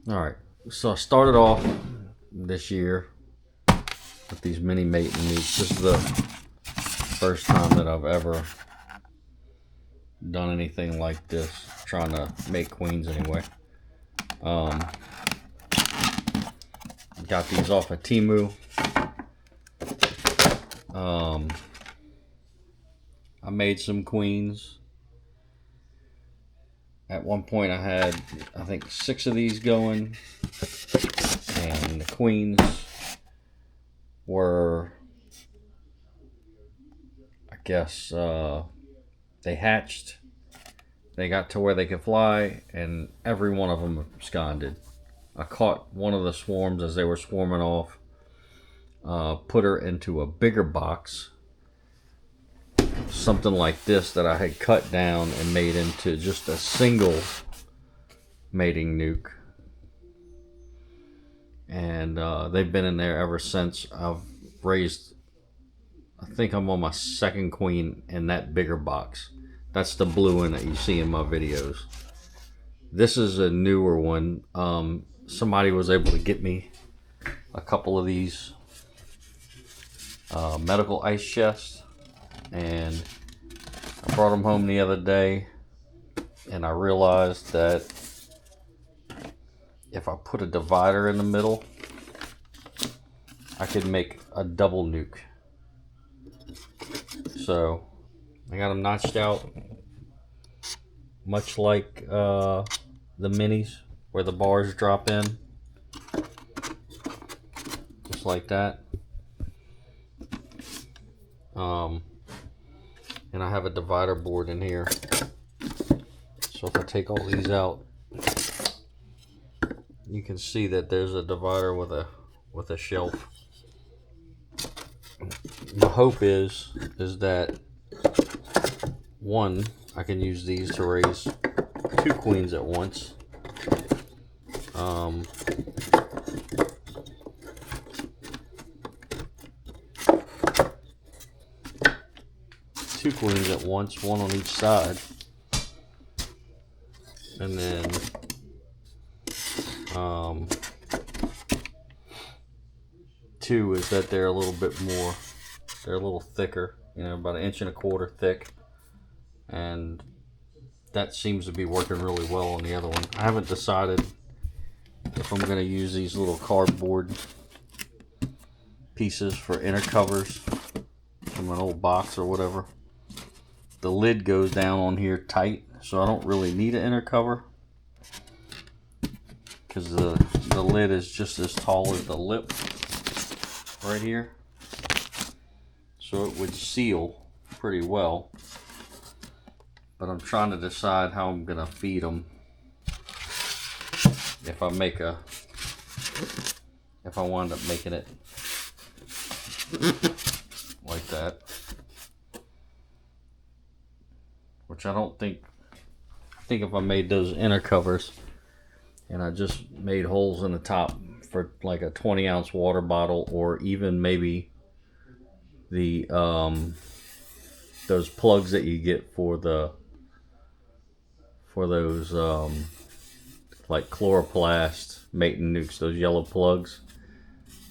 Alright, so I started off this year with these mini mating nukes. This is the first time that I've ever done anything like this, trying to make queens anyway. Got these off of Temu. I made some queens. At one point I had, I think, 6 of these going, and the queens were, I guess, they hatched, they got to where they could fly, and every one of them absconded. I caught one of the swarms as they were swarming off, put her into a bigger box, something like this that I had cut down and made into just a single mating nuke. And they've been in there ever since. I've raised, I think I'm on my 2nd queen in that bigger box. That's the blue one that you see in my videos. This is a newer one. Somebody was able to get me a couple of these medical ice chests, and I brought them home the other day, and I realized that if I put a divider in the middle, I could make a double nuke. So I got them notched out, much like the minis, where the bars drop in, just like that. And I have a divider board in here, so if I take all these out, you can see that there's a divider with a shelf. The hope is that, one, I can use these to raise 2 queens at once. 2 queens at once, one on each side, and then two is that they're a little bit more, they're a little thicker, you know, about 1.25 inches thick, and that seems to be working really well on the other one. I haven't decided if I'm going to use these little cardboard pieces for inner covers from an old box or whatever. The lid goes down on here tight, so I don't really need an inner cover, because the lid is just as tall as the lip right here, so it would seal pretty well. But I'm trying to decide how I'm gonna feed them. If I wind up making it like that, which I don't think. I think if I made those inner covers and I just made holes in the top for like a 20-ounce water bottle, or even maybe the those plugs that you get for those like chloroplast mating nukes, those yellow plugs.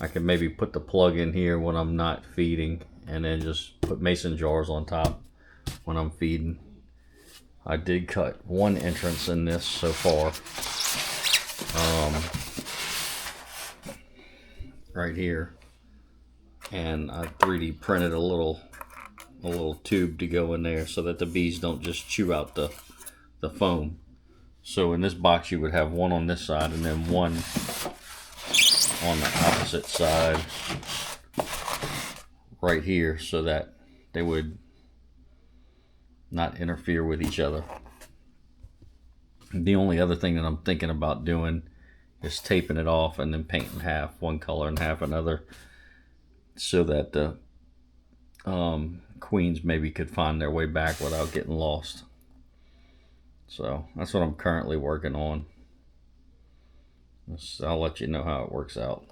I can maybe put the plug in here when I'm not feeding, and then just put mason jars on top when I'm feeding. I did cut one entrance in this so far, right here, and I 3D printed a little tube to go in there so that the bees don't just chew out the foam. So in this box you would have one on this side and then one on the opposite side right here, so that they would not interfere with each other. The only other thing that I'm thinking about doing is taping it off and then painting half one color and half another, so that the queens maybe could find their way back without getting lost. So that's what I'm currently working on. I'll let you know how it works out.